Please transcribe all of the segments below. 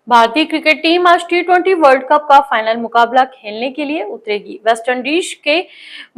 भारतीय cricket team आज टी20 world cup का फाइनल मुकाबला खेलने के लिए उतरेगी। वेस्टइंडीज के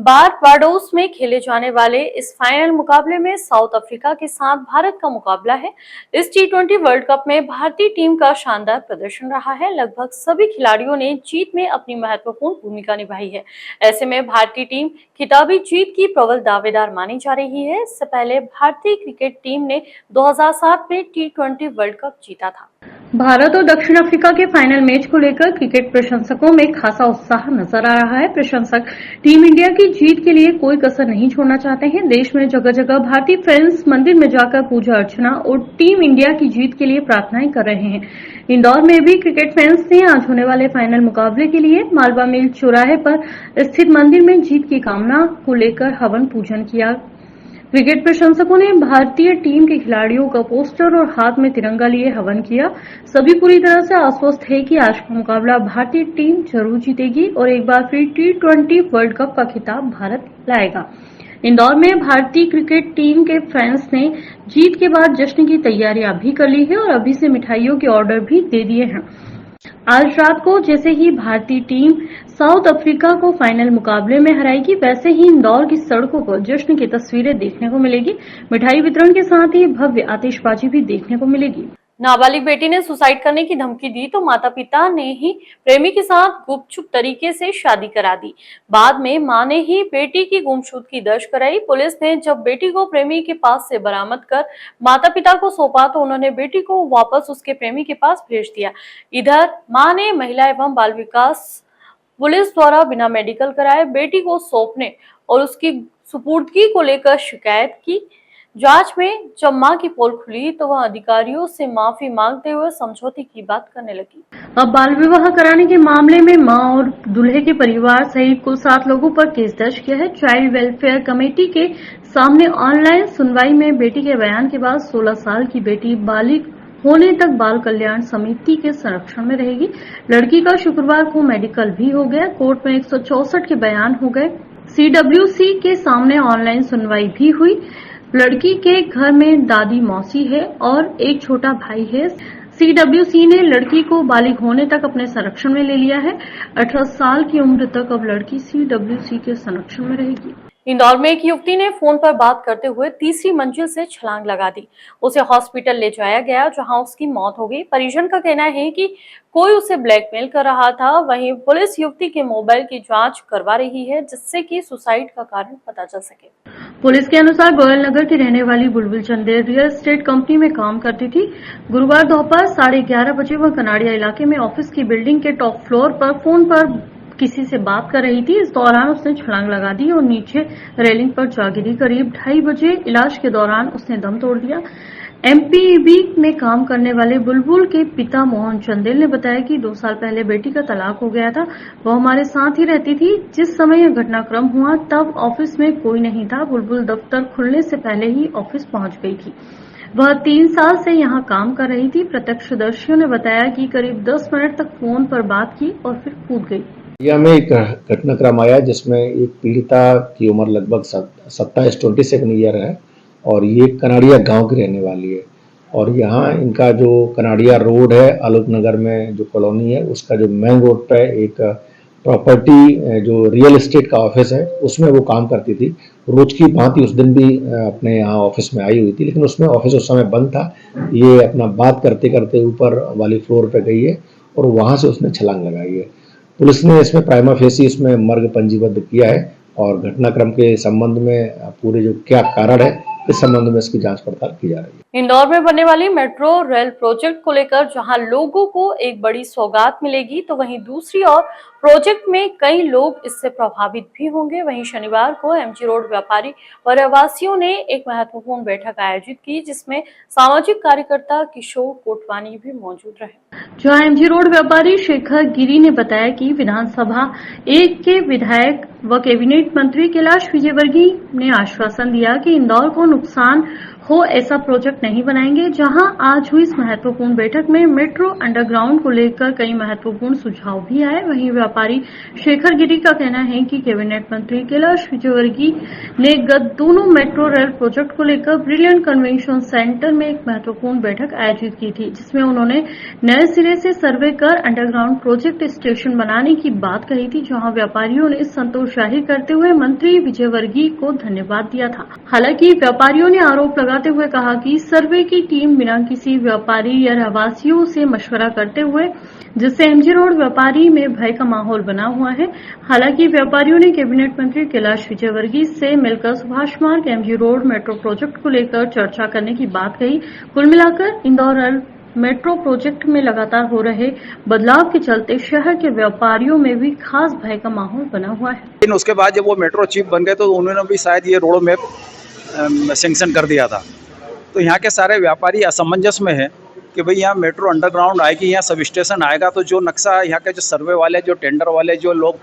बारबाडोस में खेले जाने वाले इस फाइनल मुकाबले में साउथ अफ्रीका के साथ भारत का मुकाबला है। इस टी20 वर्ल्ड कप में भारतीय टीम का शानदार प्रदर्शन रहा है। लगभग सभी खिलाड़ियों ने जीत में अपनी महत्वपूर्ण भूमिका निभाई है। ऐसे में भारतीय टीम खिताबी जीत की प्रबल दावेदार मानी जा रही है। इससे पहले भारतीय क्रिकेट टीम ने 2007 में टी20 वर्ल्ड कप जीता था। भारत और दक्षिण अफ्रीका के फाइनल मैच को लेकर क्रिकेट प्रशंसकों में खासा उत्साह नजर आ रहा है। प्रशंसक टीम इंडिया की जीत के लिए कोई कसर नहीं छोड़ना चाहते हैं। देश में जगह जगह भारतीय फैंस मंदिर में जाकर पूजा अर्चना और टीम इंडिया की जीत के लिए प्रार्थनाएं कर रहे हैं। इंदौर में भी क्रिकेट फैंस ने आज होने वाले फाइनल मुकाबले के लिए मालवा मिल चौराहे पर स्थित मंदिर में जीत की कामना को लेकर हवन पूजन किया। क्रिकेट प्रशंसकों ने भारतीय टीम के खिलाड़ियों का पोस्टर और हाथ में तिरंगा लिए हवन किया। सभी पूरी तरह से आश्वस्त है कि आज का मुकाबला भारतीय टीम जरूर जीतेगी और एक बार फिर टी20 वर्ल्ड कप का खिताब भारत लाएगा। इंदौर में भारतीय क्रिकेट टीम के फैंस ने जीत के बाद जश्न की तैयारियां भी कर ली है और अभी से मिठाइयों के ऑर्डर भी दे दिए हैं। आज रात को जैसे ही भारतीय टीम साउथ अफ्रीका को फाइनल मुकाबले में हराएगी, वैसे ही इंदौर की सड़कों पर जश्न की तस्वीरें देखने को मिलेगी। मिठाई वितरण के साथ ही भव्य आतिशबाजी भी देखने को मिलेगी। नाबालिग बेटी ने सुसाइड करने की धमकी दी तो माता पिता ने ही प्रेमी के साथ गुपचुप तरीके से शादी करा दी। बाद में मां ने ही बेटी की गुमशुदगी दर्ज कराई। पुलिस ने जब बेटी को प्रेमी के पास से बरामद कर माता पिता को सौंपा तो उन्होंने बेटी को वापस उसके प्रेमी के पास भेज दिया। इधर मां ने महिला एवं बाल विकास पुलिस द्वारा बिना मेडिकल कराए बेटी को सौंपने और उसकी सुपुर्दगी को लेकर शिकायत की। जांच में जब मां की पोल खुली तो वह अधिकारियों से माफी मांगते हुए समझौते की बात करने लगी। अब बाल विवाह कराने के मामले में मां और दूल्हे के परिवार सहित कुल 7 लोगों पर केस दर्ज किया है। चाइल्ड वेलफेयर कमेटी के सामने ऑनलाइन सुनवाई में बेटी के बयान के बाद 16 साल की बेटी बालिग होने तक बाल कल्याण समिति के संरक्षण में रहेगी। लड़की का शुक्रवार को मेडिकल भी हो गया। कोर्ट में 164 के बयान हो गए। CWC के सामने ऑनलाइन सुनवाई भी हुई। लड़की के घर में दादी मौसी है और एक छोटा भाई है। CWC ने लड़की को बालिग होने तक अपने संरक्षण में ले लिया है। 18 साल की उम्र तक अब लड़की CWC के संरक्षण में रहेगी। इंदौर में एक युवती ने फोन पर बात करते हुए तीसरी मंजिल से छलांग लगा दी। उसे हॉस्पिटल ले जाया गया जहां उसकी मौत हो गई। परिजन का कहना है कि कोई उसे ब्लैकमेल कर रहा था। वहीं पुलिस युवती के मोबाइल की जांच करवा रही है जिससे कि सुसाइड का कारण पता चल सके। पुलिस के अनुसार गोयल नगर की रहने वाली बुलबुल चंदेल रियल एस्टेट कंपनी में काम करती थी। गुरुवार दोपहर 11:30 बजे वह कनाड़िया इलाके में ऑफिस की बिल्डिंग के टॉप फ्लोर पर फोन पर किसी से बात कर रही थी। इस दौरान उसने छलांग लगा दी और नीचे रेलिंग पर जा गिरी। करीब 2:30 बजे इलाज के दौरान उसने दम तोड़ दिया। MPEB में काम करने वाले बुलबुल के पिता मोहन चंदेल ने बताया कि 2 साल पहले बेटी का तलाक हो गया था। वह हमारे साथ ही रहती थी। जिस समय यह घटनाक्रम हुआ तब ऑफिस में कोई नहीं था। बुलबुल दफ्तर खुलने से पहले ही ऑफिस पहुंच गई थी। वह 3 साल से यहां काम कर रही थी। प्रत्यक्षदर्शियों ने बताया कि करीब 10 मिनट तक फोन पर बात की और फिर कूद गई। यह में एक घटनाक्रम आया जिसमें एक पीड़िता की उम्र लगभग 27 ईयर है और ये कनाड़िया गांव की रहने वाली है। और यहाँ इनका जो कनाड़िया रोड है आलोक नगर में जो कॉलोनी है उसका जो मेन रोड पे एक प्रॉपर्टी जो रियल एस्टेट का ऑफिस है उसमें वो काम करती थी। रोज की भांति उस दिन भी अपने यहाँ ऑफिस में आई हुई थी, लेकिन उसमें ऑफिस उस समय बंद था। ये अपना बात करते करते ऊपर वाली फ्लोर पे गई है और वहां से उसने छलांग लगाई है। पुलिस ने इसमें प्राइमा फेसी इसमें मर्ग पंजीबद्ध किया है और घटनाक्रम के संबंध में पूरे जो क्या कारण है इस संबंध में इसकी जांच पड़ताल की जा रही है। इंदौर में बनने वाली मेट्रो रेल प्रोजेक्ट को लेकर जहां लोगों को एक बड़ी सौगात मिलेगी तो वहीं दूसरी ओर प्रोजेक्ट में कई लोग इससे प्रभावित भी होंगे। वहीं शनिवार को MG रोड व्यापारी व रहवासियों ने एक महत्वपूर्ण बैठक आयोजित की जिसमें सामाजिक कार्यकर्ता किशोर कोटवानी भी मौजूद रहे। जहां MG रोड व्यापारी शेखर गिरी ने बताया कि विधानसभा 1 के विधायक व कैबिनेट मंत्री कैलाश विजयवर्गीय ने आश्वासन दिया कि इंदौर को नुकसान हो ऐसा प्रोजेक्ट प्रोजेक्ट नहीं बनाएंगे। जहां आज हुई इस महत्वपूर्ण बैठक में मेट्रो अंडरग्राउंड को लेकर कई महत्वपूर्ण सुझाव भी आए। वहीं व्यापारी शेखर गिरी का कहना है कि कैबिनेट मंत्री कैलाश विजयवर्गीय ने गत दोनों मेट्रो रेल प्रोजेक्ट को लेकर ब्रिलियंट कन्वेंशन सेंटर में एक महत्वपूर्ण बैठक आयोजित की थी, जिसमें उन्होंने नए सिरे से सर्वे कर अंडरग्राउंड प्रोजेक्ट स्टेशन बनाने की बात कही थी। जहां व्यापारियों ने संतोष जाहिर करते हुए मंत्री विजयवर्गीय को धन्यवाद दिया था। हालांकि व्यापारियों ने आरोप लगाते हुए कहा कि सर्वे की टीम बिना किसी व्यापारी या रहवासियों से मशवरा करते हुए, जिससे एमजी रोड व्यापारी में भय का माहौल बना हुआ है। हालांकि व्यापारियों ने कैबिनेट मंत्री कैलाश विजयवर्गीय से मिलकर सुभाष मार्ग एमजी रोड मेट्रो प्रोजेक्ट को लेकर चर्चा करने की बात कही। कुल मिलाकर इंदौर मेट्रो प्रोजेक्ट में लगातार हो रहे बदलाव के चलते शहर के व्यापारियों में भी खास भय का माहौल बना हुआ है। लेकिन उसके बाद जब वो मेट्रो चीफ बन गए तो उन्होंने भी शायद ये रोड मैप सैंक्शन कर दिया था। तो यहाँ के सारे व्यापारी असमंजस में है कि भाई यहाँ मेट्रो अंडरग्राउंड आएगी, यहाँ सब स्टेशन आएगा, तो जो नक्शा यहाँ के जो सर्वे वाले, जो टेंडर वाले, जो लोग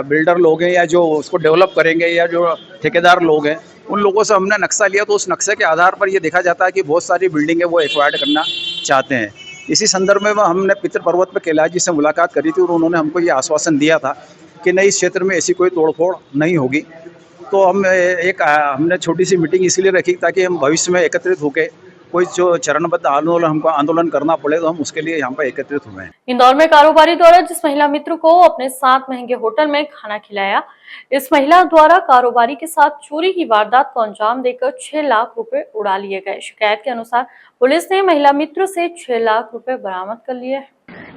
बिल्डर लोग हैं या जो उसको डेवलप करेंगे या जो ठेकेदार लोग हैं, उन लोगों से हमने नक्शा लिया। तो उस नक्शे के आधार पर ये देखा जाता है कि बहुत सारी बिल्डिंगें वो एक्वायर्ड करना चाहते हैं। इसी संदर्भ में हमने पितर पर्वत पर कैलाश जी से मुलाकात करी थी और उन्होंने हमको ये आश्वासन दिया था कि नहीं, इस क्षेत्र में ऐसी कोई तोड़फोड़ नहीं होगी। तो हमने छोटी सी मीटिंग इसलिए रखी ताकि हम भविष्य में एकत्रित होकर कोई जो चरणबद्ध हमको आंदोलन करना पड़े तो हम उसके लिए यहाँ पर एकत्रित हुए हैं। इंदौर में कारोबारी द्वारा जिस महिला मित्र को अपने साथ महंगे होटल में खाना खिलाया, इस महिला द्वारा कारोबारी के साथ चोरी की वारदात को अंजाम देकर 6 लाख रुपए उड़ा लिए गए। शिकायत के अनुसार पुलिस ने महिला मित्र से 6 लाख रुपए बरामद कर लिए हैं।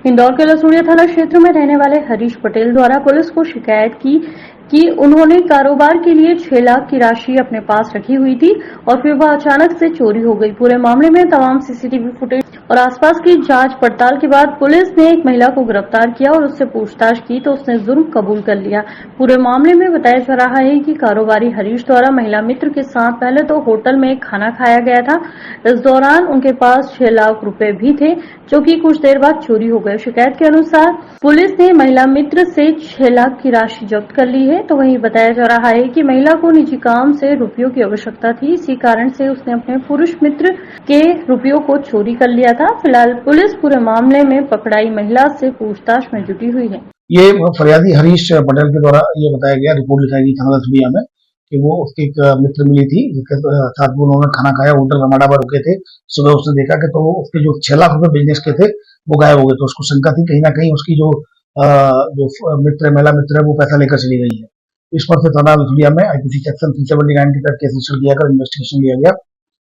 इंदौर के लसूड़िया थाना क्षेत्र में रहने वाले हरीश पटेल द्वारा पुलिस को शिकायत की कि उन्होंने कारोबार के लिए 6 लाख की राशि अपने पास रखी हुई थी और फिर वह अचानक से चोरी हो गई। पूरे मामले में तमाम सीसीटीवी फुटेज और आसपास की जांच पड़ताल के बाद पुलिस ने एक महिला को गिरफ्तार किया और उससे पूछताछ की तो उसने जुर्म कबूल कर लिया। पूरे मामले में बताया जा रहा है कि कारोबारी हरीश द्वारा महिला मित्र के साथ पहले तो होटल में खाना खाया गया था। इस दौरान उनके पास 6 लाख रुपए भी थे, जो कि कुछ देर बाद चोरी हो गए। शिकायत के अनुसार पुलिस ने महिला मित्र से 6 लाख की राशि जब्त कर ली है। तो वहीं बताया जा रहा है कि महिला को निजी काम से रुपयों की आवश्यकता थी, इसी कारण से उसने अपने पुरुष मित्र के रुपयों को चोरी कर लिया था। फिलहाल पुलिस पूरे मामले में पकड़ाई महिला से पूछताछ में जुटी हुई है। ये फरियादी हरीश पटेल के द्वारा ये बताया गया, रिपोर्ट लिखाई गई थाना लसूड़िया में कि वो उसके एक मित्र मिली थी जिसके साथ वो उन्होंने खाना खाया, होटल रमाडा पर रुके थे। सुबह उसने देखा कि तो उसके जो 6 लाख रुपए बिजनेस के थे वो गायब हो गए। तो उसको शंका थी कहीं ना कहीं उसकी जो महिला मित्र है वो पैसा लेकर चली गई है। इस पर से थाना लसूड़िया में आईपीसी सेक्शन 379 के तहत केस रजिस्टर किया कर इन्वेस्टिगेशन लिया गया।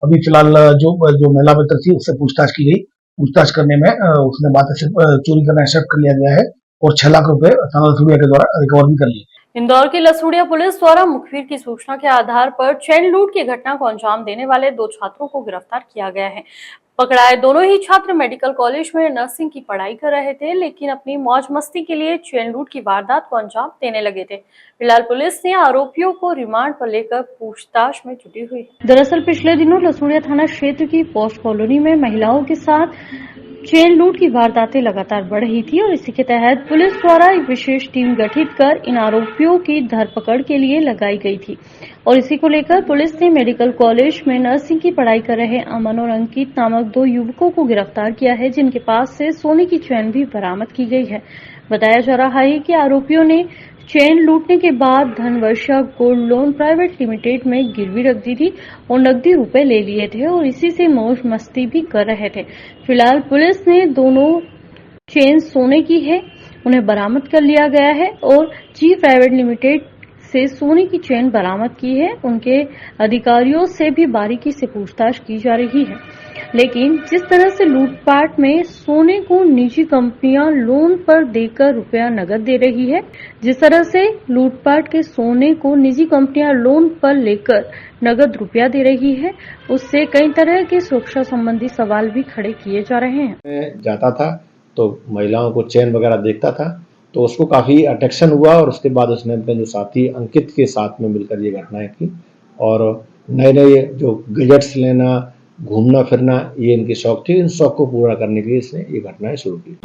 अभी फिलहाल जो महिला मित्र थी उससे पूछताछ की गई। पूछताछ करने में उसने बात चोरी करना एक्सेप्ट कर लिया गया है और 6 लाख रुपए थाना लसूड़िया के द्वारा रिकवर भी कर लिए। इंदौर की लसूड़िया पुलिस द्वारा मुखबिर की सूचना के आधार पर चेन लूट की घटना को अंजाम देने वाले 2 छात्रों को गिरफ्तार किया गया है। पकड़ाए दोनों ही छात्र मेडिकल कॉलेज में नर्सिंग की पढ़ाई कर रहे थे, लेकिन अपनी मौज मस्ती के लिए चेन लूट की वारदात को अंजाम देने लगे थे। फिलहाल पुलिस ने आरोपियों को रिमांड पर लेकर पूछताछ में जुटी हुई है। दरअसल पिछले दिनों लसूड़िया थाना क्षेत्र की पोस्ट कॉलोनी में महिलाओं के साथ चेन लूट की वारदातें लगातार बढ़ रही थी और इसी के तहत पुलिस द्वारा एक विशेष टीम गठित कर इन आरोपियों की धरपकड़ के लिए लगाई गई थी और इसी को लेकर पुलिस ने मेडिकल कॉलेज में नर्सिंग की पढ़ाई कर रहे अमन और अंकित नामक 2 युवकों को गिरफ्तार किया है, जिनके पास से सोने की चेन भी बरामद की गई है। बताया जा रहा है कि आरोपियों ने चेन लूटने के बाद Dhanvarsha gold loan private limited में गिरवी रख दी थी और नकदी रुपए ले लिए थे और इसी से मौज मस्ती भी कर रहे थे। फिलहाल पुलिस ने दोनों चेन सोने की है उन्हें बरामद कर लिया गया है और जी प्राइवेट लिमिटेड से सोने की चेन बरामद की है। उनके अधिकारियों से भी बारीकी से पूछताछ की जा रही है। लेकिन जिस तरह से लूटपाट में सोने को निजी कंपनियां लोन पर देकर रुपया नकद दे रही है, जिस तरह से लूटपाट के सोने को निजी कंपनियां लोन पर लेकर नकद रुपया दे रही है, उससे कई तरह के सुरक्षा संबंधी सवाल भी खड़े किए जा रहे हैं। मैं जाता था तो महिलाओं को चेन वगैरह देखता था तो उसको काफी अट्रैक्शन हुआ और उसके बाद उसने अपने जो साथी अंकित के साथ में मिलकर ये घटनाएं की और नए नए जो गैजेट्स लेना, घूमना फिरना, ये इनकी शौक थी। इन शौक को पूरा करने के लिए इसने ये घटनाएं शुरू की।